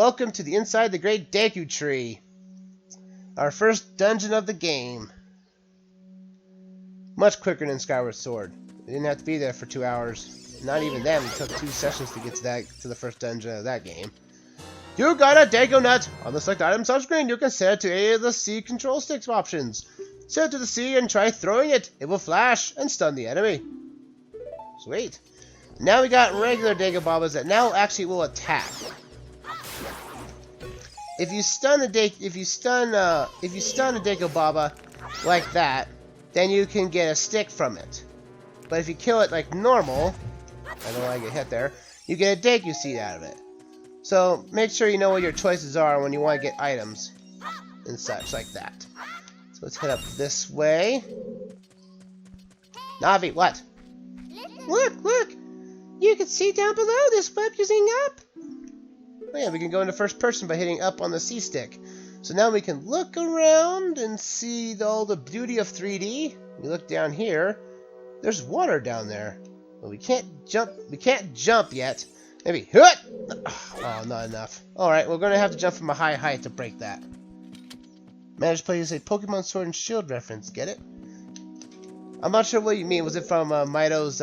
welcome to the inside the great Deku Tree. Our first dungeon of the game. Much quicker than Skyward Sword. We didn't have to be there for 2 hours. Not even then, it took 2 sessions to get to the first dungeon of that game. You got a Deku Nut! On the select item subscreen, you can set it to any of the C control sticks options. Set it to the C and try throwing it. It will flash and stun the enemy. Sweet. Now we got regular Deku Babas that now actually will attack. If you stun a Deku Baba like that, then you can get a stick from it. But if you kill it like normal, I don't want to get hit there, you get a Deku Seed out of it. So make sure you know what your choices are when you want to get items and such like that. So let's head up this way. Navi, what? Look! You can see down below this web using up. Oh yeah, we can go into first person by hitting up on the C stick. So now we can look around and see all the beauty of 3D. We look down here. There's water down there. But we can't jump. We can't jump yet. Maybe. Oh, not enough. Alright, we're going to have to jump from a high height to break that. Managed to play as a Pokemon Sword and Shield reference. Get it? I'm not sure what you mean. Was it from Mido's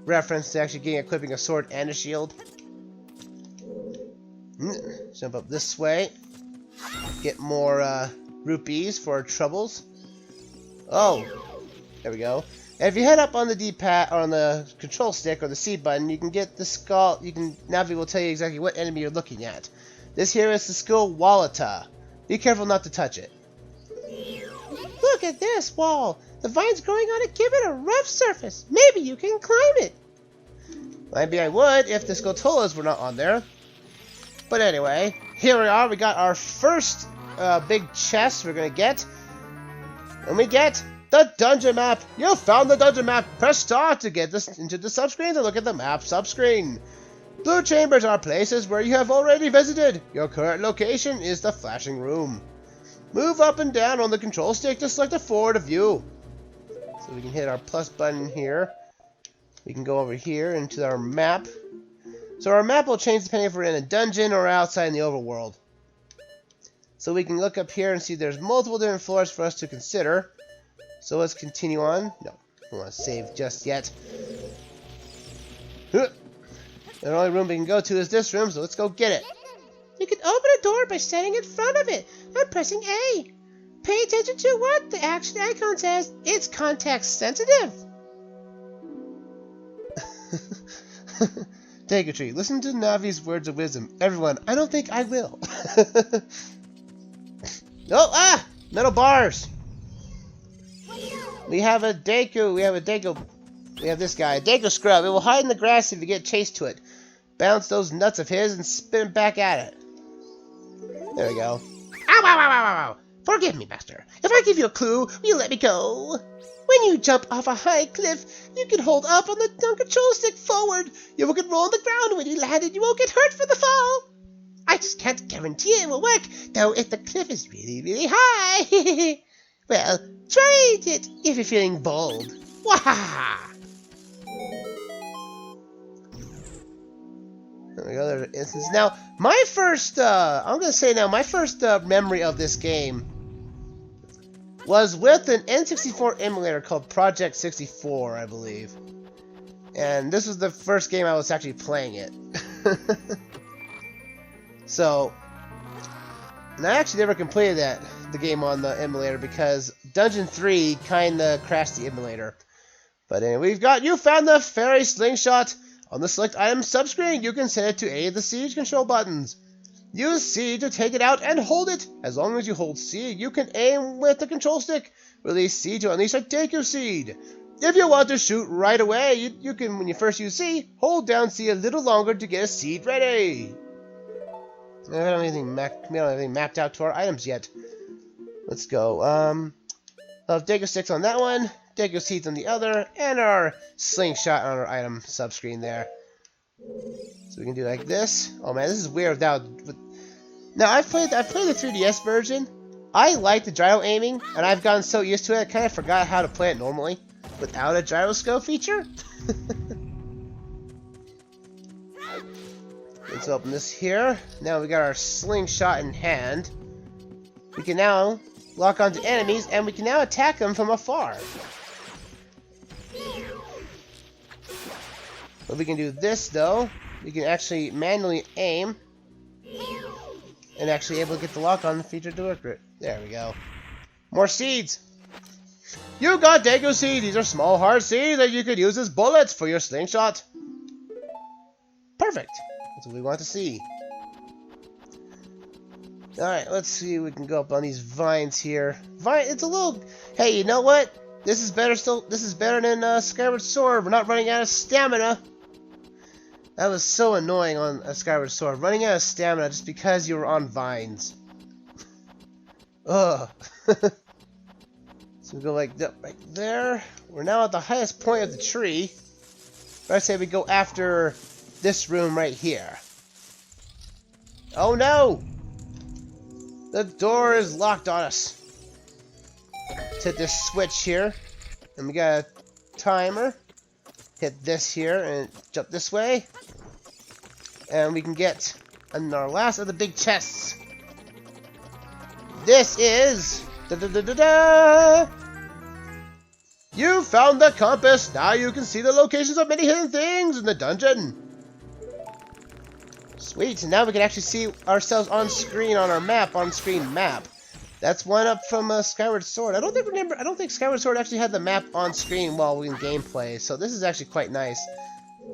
reference to actually equipping a sword and a shield? Jump up this way. Get more rupees for our troubles. Oh, there we go. And if you head up on the D-pad or on the control stick or the C button, you can get the skull. Navi will tell you exactly what enemy you're looking at. This here is the skull Wallata. Be careful not to touch it. Look at this wall. The vines growing on it give it a rough surface. Maybe you can climb it. Maybe I would if the Skulltulas were not on there. But anyway, here we are. We got our first big chest we're going to get. And we get the dungeon map. You found the dungeon map. Press start to get this into the subscreen to look at the map subscreen. Blue chambers are places where you have already visited. Your current location is the flashing room. Move up and down on the control stick to select a forward view. So we can hit our plus button here. We can go over here into our map. So our map will change depending if we're in a dungeon or outside in the overworld. So we can look up here and see there's multiple different floors for us to consider. So let's continue on. No, I don't want to save just yet. The only room we can go to is this room, so let's go get it. You can open a door by standing in front of it and pressing A. Pay attention to what the action icon says. It's context sensitive. Deku Tree, listen to Navi's words of wisdom. Everyone, I don't think I will. Oh, metal bars. We have a Deku. We have this guy, a Deku Scrub. It will hide in the grass if you get chased to it. Bounce those nuts of his and spin it back at it. There we go. Ow, ow, ow, ow, ow. Forgive me, Master. If I give you a clue, will you let me go? When you jump off a high cliff, you can hold up on the control stick forward. You can roll on the ground when you land and you won't get hurt for the fall. I just can't guarantee it will work, though if the cliff is really, really high. Well, try it if you're feeling bold. Wahaha! There we go, there's an instance. Now, my first, my first memory of this game was with an N64 emulator called Project 64, I believe. And this was the first game I was actually playing it. So, and I actually never completed the game on the emulator because Dungeon 3 kinda crashed the emulator. But anyway, you found the fairy slingshot. On the select item subscreen, you can set it to any of the siege control buttons. Use C to take it out and hold it. As long as you hold C, you can aim with the control stick. Release C to unleash a Deku Seed. If you want to shoot right away, you can, when you first use C, hold down C a little longer to get a seed ready. We don't have anything mapped out to our items yet. Let's go. I'll have Deku Sticks on that one, Deku Seeds on the other, and our slingshot on our item subscreen there. So we can do like this. Oh man, this is weird without. Now I've played the 3DS version. I like the gyro aiming, and I've gotten so used to it, I kind of forgot how to play it normally without a gyroscope feature. let's open this here. Now we got our slingshot in hand. We can now lock onto enemies, and we can now attack them from afar. But we can do this, though. We can actually manually aim and actually able to get the lock on the feature to work. There we go. More seeds! You got Deku seeds! These are small hard seeds that you could use as bullets for your slingshot. Perfect! That's what we want to see. Alright, let's see if we can go up on these vines here. It's a little... Hey, you know what? This is better than Skyward Sword. We're not running out of stamina. That was so annoying on a Skyward Sword. Running out of stamina just because you were on vines. Ugh. So we go like that right there. We're now at the highest point of the tree. I say we go after this room right here. Oh no! The door is locked on us. Let's hit this switch here. And we got a timer. Hit this here and jump this way. And we can get our last of the big chests. This is... You found the compass! Now you can see the locations of many hidden things in the dungeon! Sweet, and now we can actually see ourselves on screen on our map, on-screen map. That's one up from Skyward Sword. I don't think Skyward Sword actually had the map on screen while we in gameplay, so this is actually quite nice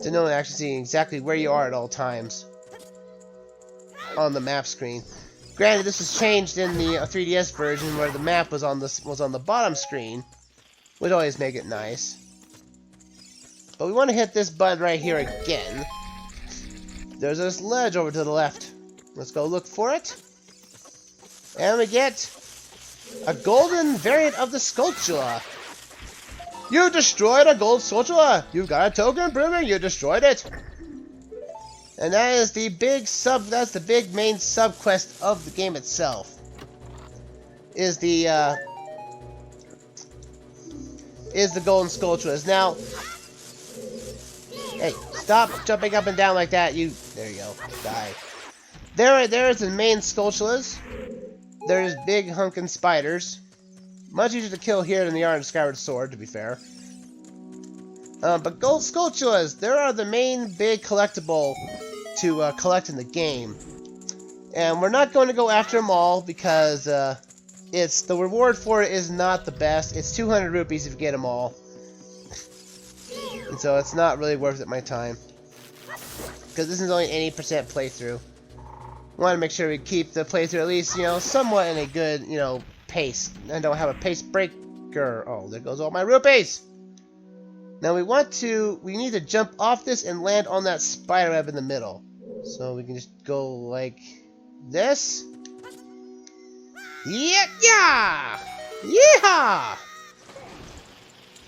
to know and actually see exactly where you are at all times on the map screen. Granted, this was changed in the 3DS version where the map was on the bottom screen, which always make it nice. But we want to hit this button right here again. There's this ledge over to the left. Let's go look for it. And we get a golden variant of the Skulltula. You destroyed a gold Skulltula! You've got a token proving you destroyed it! And that is the that's the big main sub-quest of the game itself. Is the golden Skulltulas. Now, hey, stop jumping up and down like that, you... There you go, die. There is the main Skulltulas. There's big hunkin' spiders. Much easier to kill here than they are in Skyward Sword, to be fair. But gold Skulltulas, they are the main big collectible to collect in the game. And we're not going to go after them all because the reward for it is not the best. It's 200 rupees if you get them all. And so it's not really worth it my time. Because this is only an 80% playthrough. We want to make sure we keep the playthrough at least, somewhat in a good, pace. And don't have a pace breaker. Oh, there goes all my rupees! Now we need to jump off this and land on that spider web in the middle. So we can just go like this. Yeah! Yeehaw!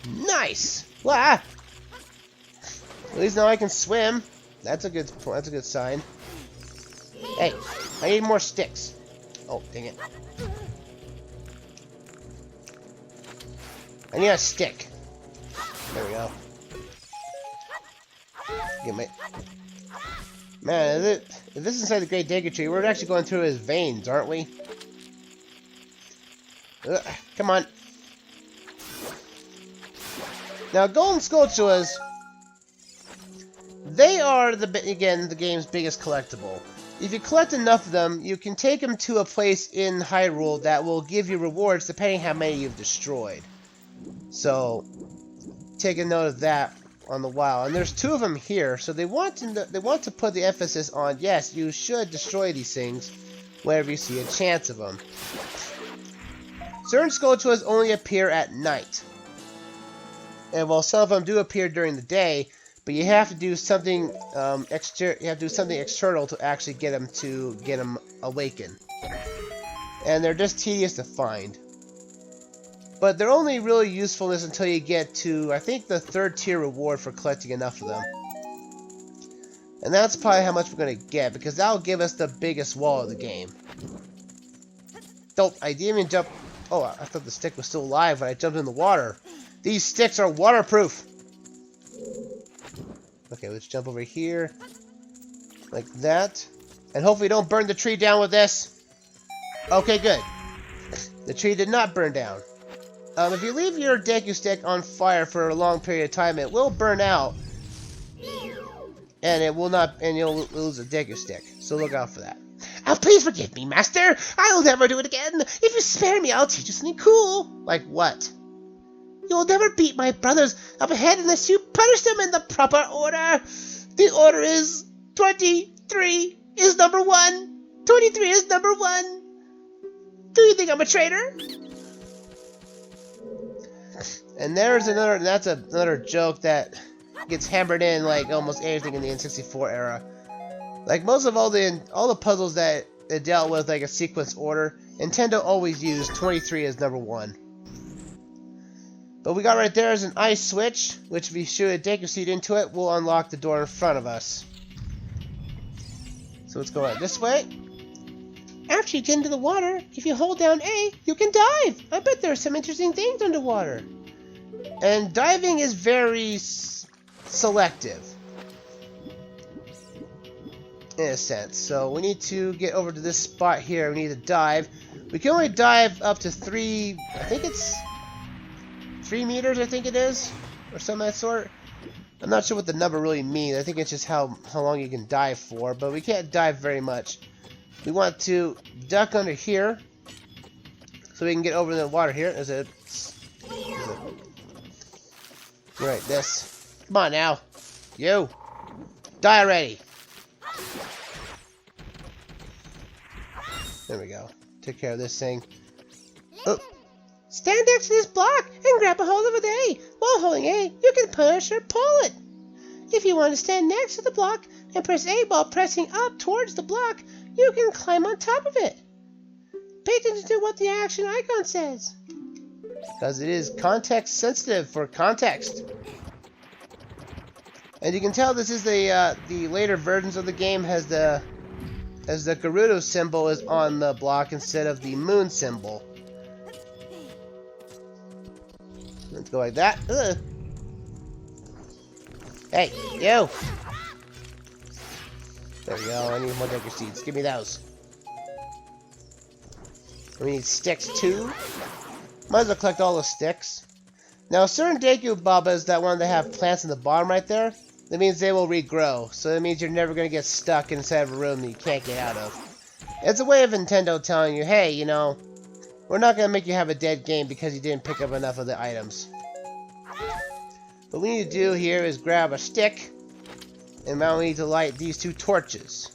Nice! Wow! At least now I can swim. That's a good sign. Hey, I need more sticks. Oh, dang it. I need a stick. There we go. Get my... Man, if this is inside the Great Deku Tree, we're actually going through his veins, aren't we? Ugh, come on. Now, Golden Skulltulas, they are, the game's biggest collectible. If you collect enough of them, you can take them to a place in Hyrule that will give you rewards depending how many you've destroyed. So, take a note of that on the WoW. And there's 2 of them here, so they want to put the emphasis on, yes, you should destroy these things whenever you see a chance of them. Certain Skulltulas only appear at night. And while some of them do appear during the day, but you have to do something external to actually get them awakened. And they're just tedious to find. But they're only really usefulness until you get to, I think, the 3rd tier reward for collecting enough of them. And that's probably how much we're going to get, because that'll give us the biggest wall of the game. I didn't even jump... Oh, I thought the stick was still alive when I jumped in the water. These sticks are waterproof! Okay, let's jump over here. Like that. And hopefully don't burn the tree down with this. Okay, good. The tree did not burn down. If you leave your Deku stick on fire for a long period of time, it will burn out. And it will not, and you'll lose a Deku stick. So look out for that. Oh, please forgive me, Master. I'll never do it again. If you spare me, I'll teach you something cool. Like what? You'll never beat my brothers up ahead unless you punish them in the proper order. The order is 23 is number 1. 23 is number 1. Do you think I'm a traitor? And there's another, that's another joke that gets hammered in like almost everything in the N64 era. Like most of all the puzzles that it dealt with like a sequence order, Nintendo always used 23 as number 1. But we got right there is an ice switch, which if you shoot a Deku Seed into it, will unlock the door in front of us. So let's go right this way. After you get into the water, if you hold down A, you can dive. I bet there are some interesting things underwater. And diving is very selective, in a sense. So we need to get over to this spot here. We need to dive. We can only dive up to 3, I think it's 3 meters, I think it is, or something of that sort. I'm not sure what the number really means. I think it's just how long you can dive for, but we can't dive very much. We want to duck under here so we can get over the water here. Right, this. Come on now. You. Die already. There we go. Take care of this thing. Oh. Stand next to this block and grab a hold of an A. While holding A, you can push or pull it. If you want to stand next to the block and press A while pressing up towards the block, you can climb on top of it. Pay attention to what the action icon says, because it is context sensitive for context. And you can tell this is the later versions of the game as the Gerudo symbol is on the block instead of the moon symbol. Let's go like that. Ugh. Hey, you! There we go. I need more Deku Seeds. Give me those. We need sticks too. Might as well collect all the sticks. Now, certain Deku Babas that want to have plants in the bottom right there, that means they will regrow. So that means you're never going to get stuck inside of a room that you can't get out of. It's a way of Nintendo telling you, hey, you know, we're not going to make you have a dead game because you didn't pick up enough of the items. What we need to do here is grab a stick, and now we need to light these 2 torches.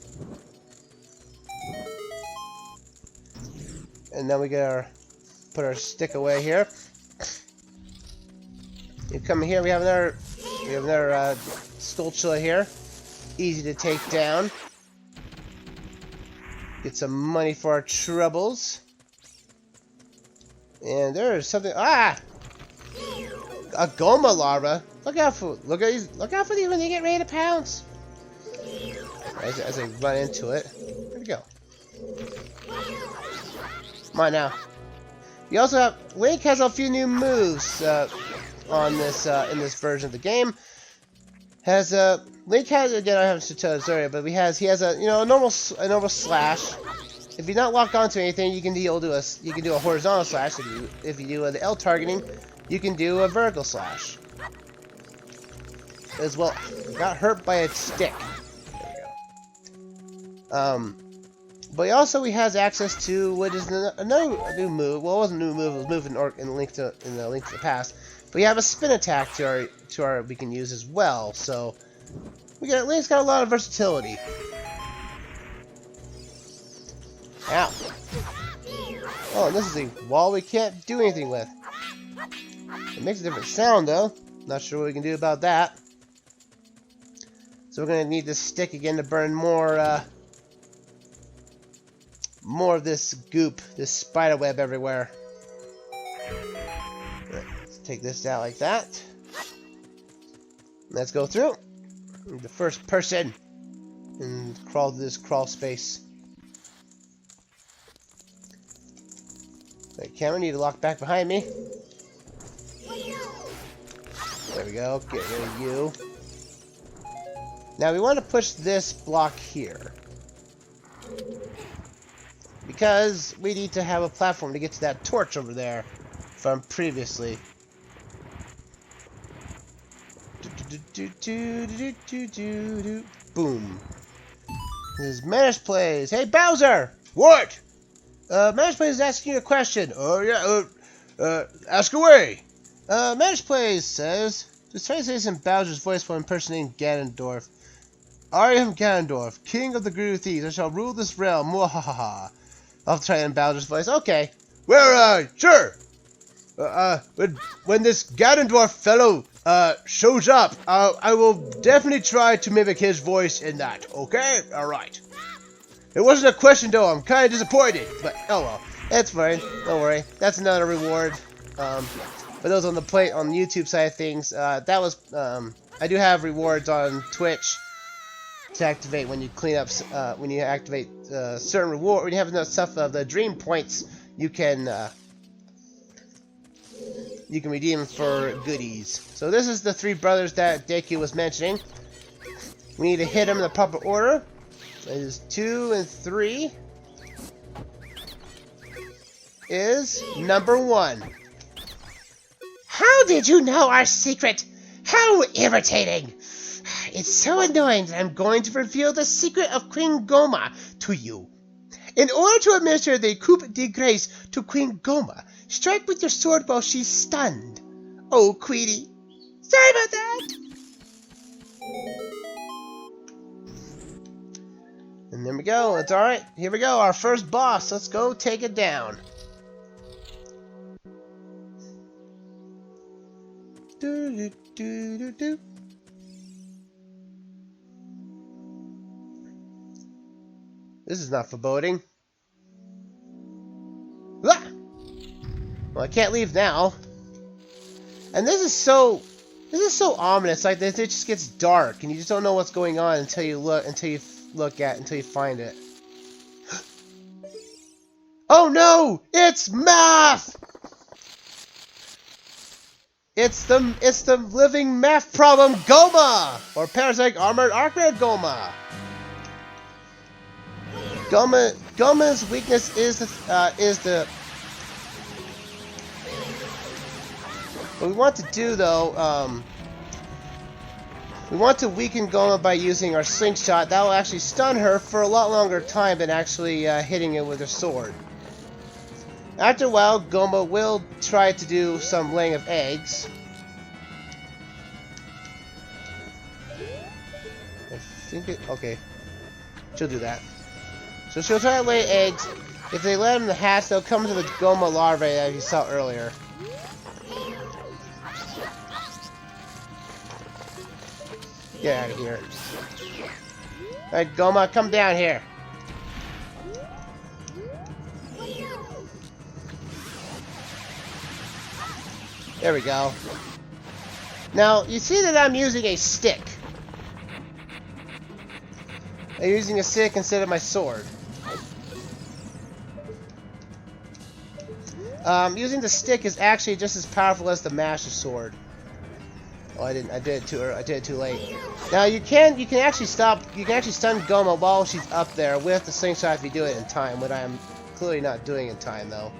And then we gotta put our stick away here. You come here, we have another Skulltula here. Easy to take down. Get some money for our troubles. And there's something. Ah! A Goma larva. Look out for these when they get ready to pounce. As I run into it. Where'd it go? Come on now. You also have Link has a few new moves on this in this version of the game. Link has, again, I haven't tell this earlier, but he has a normal slash. If you're not locked onto anything, you can do a horizontal slash. If you do the L targeting, you can do a vertical slash. As well, got hurt by a stick. There we go. But he has access to what is another new move. Well, it wasn't a new move. It was moving in the Link to the Past. But we have a spin attack we can use as well. So Link's got a lot of versatility. Ow! Oh, and this is a wall we can't do anything with. It makes a different sound though. Not sure what we can do about that. So we're gonna need this stick again to burn more of this goop, this spider web everywhere. Right, let's take this out like that. Let's go through. The first person and crawl through this crawl space. Right, camera, need to lock back behind me. There we go. Get rid of you. Now we want to push this block here. Because we need to have a platform to get to that torch over there from previously. Boom. This is Manish Plays. Hey, Bowser! What? Manish Plays is asking you a question. Oh, yeah, ask away. Manish Plays says, just try to say this in Bowser's voice while impersonating Ganondorf. I am Ganondorf, king of the Guru Thieves. I shall rule this realm. Mwahaha. I'll try it in Bowser's voice. Okay. Well, sure. When this Ganondorf fellow, shows up, I will definitely try to mimic his voice in that, okay? Alright. It wasn't a question, though. I'm kind of disappointed, but oh well. It's fine. Don't worry. That's another reward. For those on the YouTube side of things, that was, I do have rewards on Twitch to activate when you clean up, when you activate certain reward, when you have enough stuff of the dream points, you can redeem for goodies. So this is the three brothers that Deku was mentioning. We need to hit them in the proper order. It is 2 and 3 is number 1. How did you know our secret? How irritating! It's so annoying that I'm going to reveal the secret of Queen Goma to you. In order to administer the coup de grace to Queen Goma, strike with your sword while she's stunned. Oh, Queenie. Sorry about that! And there we go. It's alright. Here we go. Our first boss. Let's go take it down. Do, do, do, do, do. This is not foreboding. Ah! Well, I can't leave now. And this is so ominous. Like it just gets dark, and you just don't know what's going on until you find it. Oh no! It's math! It's the living math problem, Goma, or Parasite Armored Archred Goma. Goma's weakness is the. What we want to do though, we want to weaken Goma by using our slingshot. That will actually stun her for a lot longer time than actually hitting it with her sword. After a while, Goma will try to do some laying of eggs. I think it... okay. She'll do that. So she'll try to lay eggs. If they let them in the hatch, they'll come to the Goma larvae that you saw earlier. Get out of here. Alright, Goma, come down here. There we go. Now, you see that I'm using a stick. I'm using a stick instead of my sword. Using the stick is actually just as powerful as the Master Sword. Oh, I did it too early. I did it too late. Now you can actually stun Goma while she's up there with the slingshot if you do it in time, what I'm clearly not doing in time though.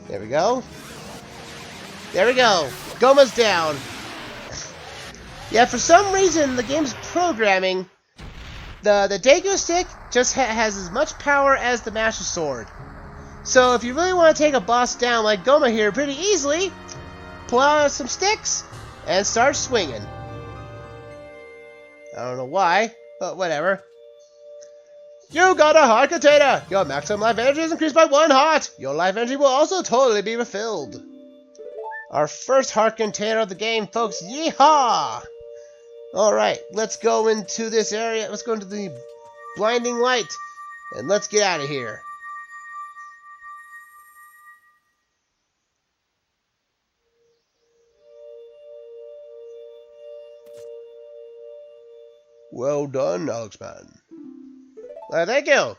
There we go. There we go. Goma's down. Yeah, for some reason the game's programming, the Deku stick just has as much power as the Master Sword. So if you really want to take a boss down like Goma here pretty easily, pull out some sticks and start swinging. I don't know why, but whatever. You got a heart container! Your maximum life energy is increased by 1 heart! Your life energy will also totally be refilled. Our first heart container of the game, folks. Yeehaw! Alright, let's go into this area. Let's go into the blinding light. And let's get out of here. Well done, Alexman. Thank you.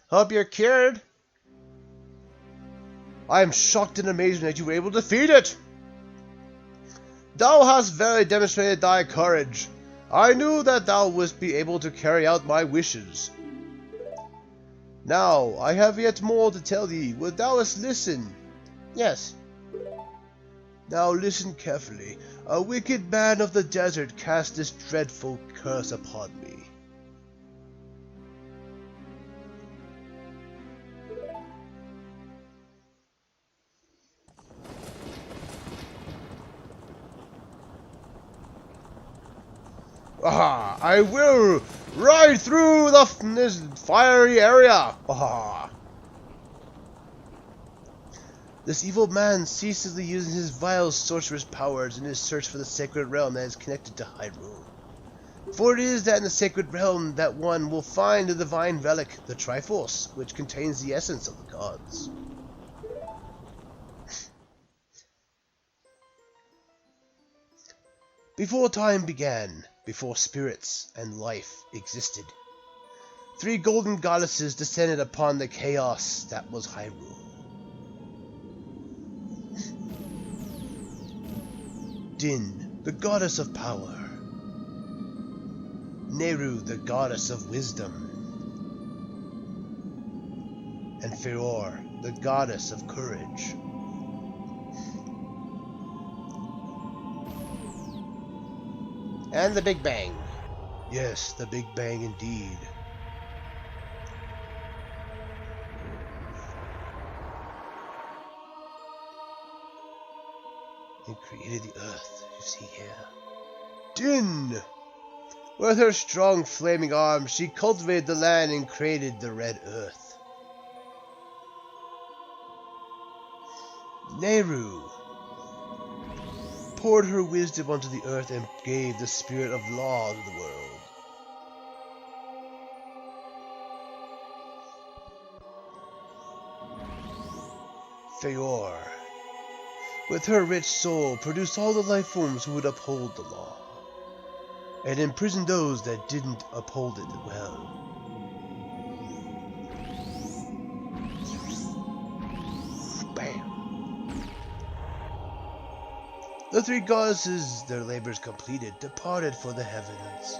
Hope you're cured. I am shocked and amazed that you were able to defeat it. Thou hast very demonstrated thy courage. I knew that thou wouldst be able to carry out my wishes. Now, I have yet more to tell thee. Wilt thou listen? Yes. Now listen carefully. A wicked man of the desert cast this dreadful curse upon me. Aha! I will ride through this fiery area! Aha! This evil man ceaselessly uses his vile sorcerous powers in his search for the sacred realm that is connected to Hyrule. For it is that in the sacred realm that one will find the divine relic, the Triforce, which contains the essence of the gods. Before time began, before spirits and life existed, 3 golden goddesses descended upon the chaos that was Hyrule. Din, the goddess of power. Nehru, the goddess of wisdom. And Feor, the goddess of courage. And the Big Bang. Yes, the Big Bang indeed. It created the earth, you see here. Din! With her strong flaming arms, she cultivated the land and created the red earth. Nehru poured her wisdom onto the earth and gave the spirit of law to the world. Feor, with her rich soul, produced all the life forms who would uphold the law, and imprisoned those that didn't uphold it well. Bam! The 3 goddesses, their labors completed, departed for the heavens.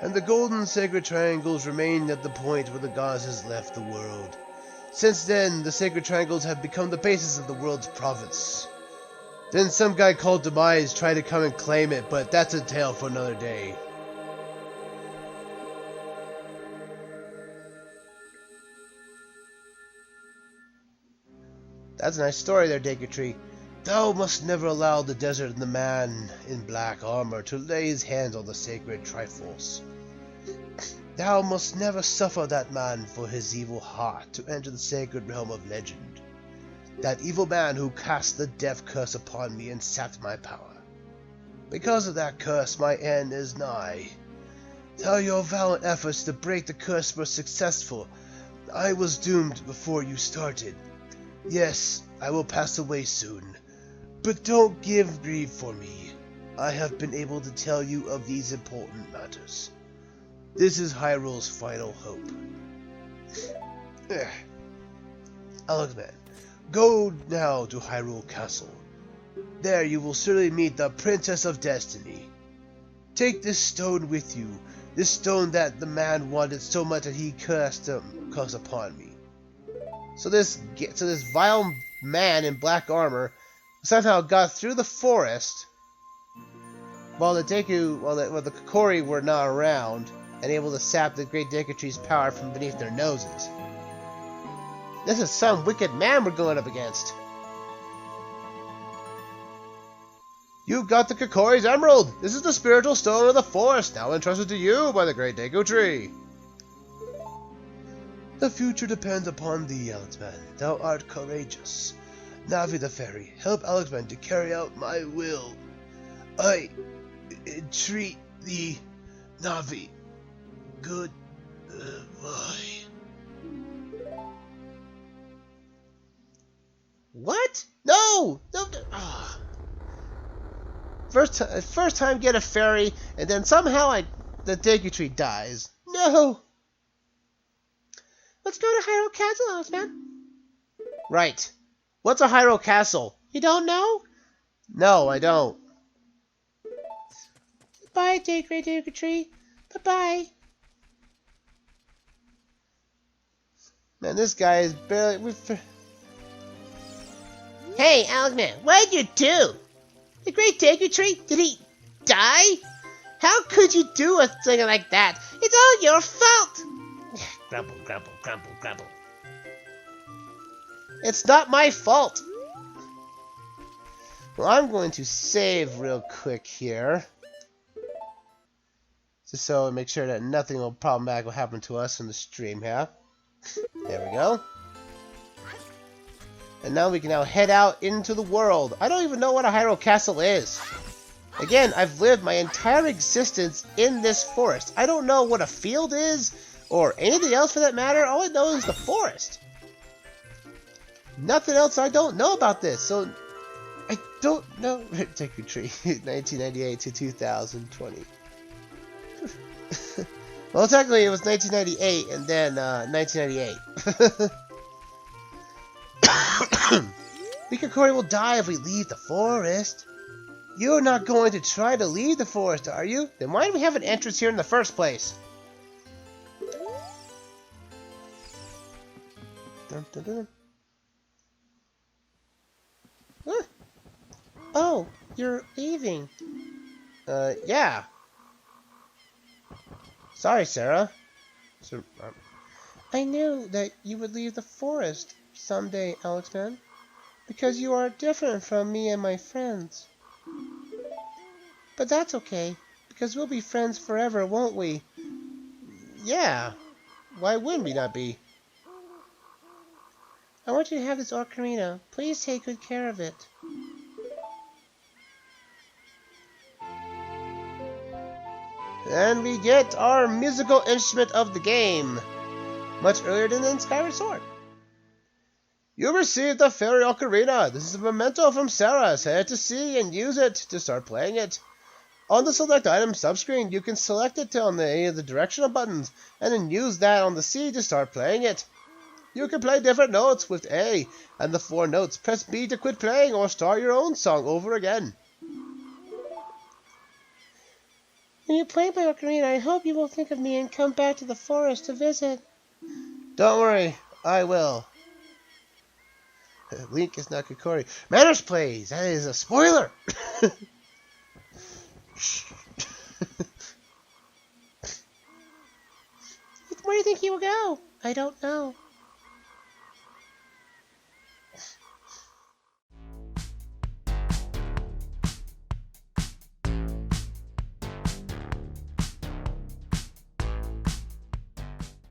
And the golden sacred triangles remained at the point where the goddesses left the world. Since then, the sacred triangles have become the basis of the world's province. Then some guy called Demise tried to come and claim it, but that's a tale for another day. That's a nice story there, Deku Tree. Thou must never allow the desert and the man in black armor to lay his hands on the sacred Triforce. Thou must never suffer that man for his evil heart to enter the sacred realm of legend. That evil man who cast the death curse upon me and sapped my power. Because of that curse, my end is nigh. Though your valiant efforts to break the curse were successful, I was doomed before you started. Yes, I will pass away soon, but don't give grief for me. I have been able to tell you of these important matters. This is Hyrule's final hope. Alexman, go now to Hyrule Castle. There you will certainly meet the Princess of Destiny. Take this stone with you, this stone that the man wanted so much that he cast upon me. So this vile man in black armor somehow got through the forest while the Kokori were not around, and able to sap the Great Deku Tree's power from beneath their noses. This is some wicked man we're going up against. You got the Kokori's Emerald! This is the spiritual stone of the forest, now entrusted to you by the Great Deku Tree. The future depends upon thee, Alexman. Thou art courageous. Navi the fairy, help Alexman to carry out my will. I entreat thee, Navi. Goodbye. What? No! No! First time get a fairy, and then somehow the Deku Tree dies. No! Let's go to Hyrule Castle, man. Right. What's a Hyrule Castle? You don't know? No, I don't. Bye, Deku Tree. Bye-bye. Man, this guy is barely... Hey, Alexman, what did you do? The great Deku Tree? Did he die? How could you do a thing like that? It's all your fault! Grumble, grumble, grumble, grumble. It's not my fault! Well, I'm going to save real quick here. Just so I make sure that nothing problematic will happen to us in the stream here. There we go. And now we can now head out into the world. I don't even know what a Hyrule Castle is. Again, I've lived my entire existence in this forest. I don't know what a field is, or anything else for that matter. All I know is the forest. Nothing else I don't know about this, so I don't know. Deku Tree, 1998 to 2020. Well, technically it was 1998 and then 1998. Mikakori will die if we leave the forest. You're not going to try to leave the forest, are you? Then why do we have an entrance here in the first place? Dun, dun, dun. Huh? Oh, you're leaving. Yeah. Sorry, Sarah. I knew that you would leave the forest someday, Alexman, because you are different from me and my friends. But that's okay, because we'll be friends forever, won't we? Yeah. Why wouldn't we not be? I want you to have this ocarina. Please take good care of it. And we get our musical instrument of the game. Much earlier than in Skyward Sword. You received the fairy ocarina. This is a memento from Sarah. Head to C and use it to start playing it. On the select item subscreen, you can select it on any of the directional buttons, and then use that on the C to start playing it. You can play different notes with A, and the 4 notes. Press B to quit playing or start your own song over again. When you play my ocarina, I hope you will think of me and come back to the forest to visit. Don't worry, I will. Link is not Kokori. Manners plays! That is a spoiler! Where do you think he will go? I don't know.